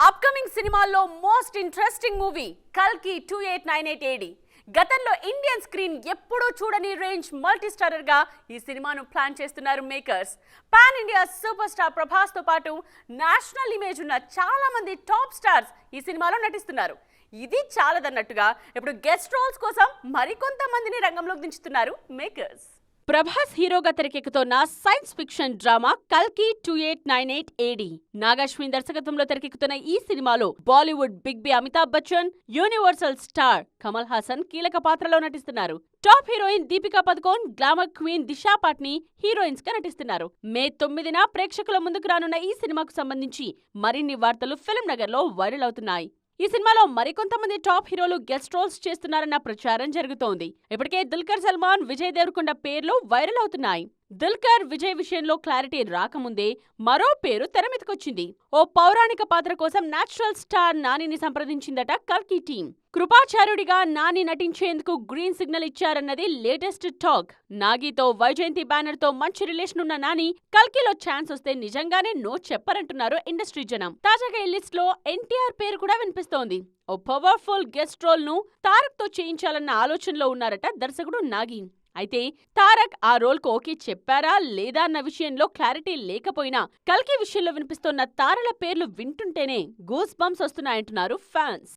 Upcoming సినిమాల్లో most interesting movie కల్కి 2898 AD. గతంలో ఇండియన్ స్క్రీన్ ఎప్పుడూ చూడని రేంజ్ మల్టీ స్టారర్ గా ఈ సినిమాను ప్లాన్ చేస్తున్నారు makers. Pan India super star Prabhas తో పాటు నేషనల్ ఇమేజ్ ఉన్న చాలా మంది టాప్ స్టార్స్ ఈ సినిమాలో నటిస్తున్నారు. ఇది చాలదన్నట్టుగా ఇప్పుడు గెస్ట్ రోల్స్ కోసం మరికొంతమందిని రంగంలోకి దించుతున్నారు మేకర్స్. ప్రభాస్ హీరోగా తెరకెక్కుతోన్న సైన్స్ ఫిక్షన్ డ్రామా కల్కి 2898 ఏడి. నాగాశ్విన్ దర్శకత్వంలో తెరకెక్కుతున్న ఈ సినిమాలో Bollywood big B Amitabh Bachchan, universal star Kamal Haasan కీలక పాత్రలో నటిస్తున్నారు. Top heroine Deepika Padukone, glamour queen Disha Patani heroines గా నటిస్తున్నారు. మే 9న ప్రేక్షకుల ముందుకు రానున్న ఈ సినిమాకు సంబంధించి మరిన్ని వార్తలు ఫిల్మ్ నగర్ లో వైరల్ అవుతున్నాయి. ఈ సినిమాలో మరికొంతమంది టాప్ హీరోలు గెస్ట్ రోల్స్ చేస్తున్నారన్న ప్రచారం జరుగుతోంది. ఇప్పటికే దుల్కర్ సల్మాన్, విజయ్ దేవరకొండ పేర్లు వైరల్ అవుతున్నాయి. దుల్కర్, విజయ్ విషయంలో క్లారిటీ రాకముందే మరో పేరు తెరమెతుకొచ్చింది. ఓ పౌరాణిక పాత్ర కోసం నేచురల్ స్టార్ నానిని సంప్రదించిందట కల్కి టీం. కృపాచార్యుడిగా నాని నటించేందుకు గ్రీన్ సిగ్నల్ ఇచ్చారన్నది లేటెస్ట్ టాక్. నాగితో వైజయంతి బ్యానర్ తో మంచి రిలేషన్ ఉన్న నాని కల్కిలో ఛాన్స్ వస్తే నిజంగానే నో చెప్పరంటున్నారు ఇండస్ట్రీ జనం. తాజాగా ఈ లిస్ట్ లో ఎన్టీఆర్ పేరు కూడా వినిపిస్తోంది. ఓ పవర్ఫుల్ గెస్ట్ రోల్ ను తారక్ తో చేయించాలన్న ఆలోచనలో ఉన్నారట దర్శకుడు నాగి. అయితే తారక్ ఆ రోల్ కు ఓకే చెప్పారా లేదా అన్న విషయంలో క్లారిటీ లేకపోయినా కల్కి విషయంలో వినిపిస్తోన్న తారల పేర్లు వింటుంటేనే గూస్ బంప్స్ వస్తున్నాయంటున్నారు ఫ్యాన్స్.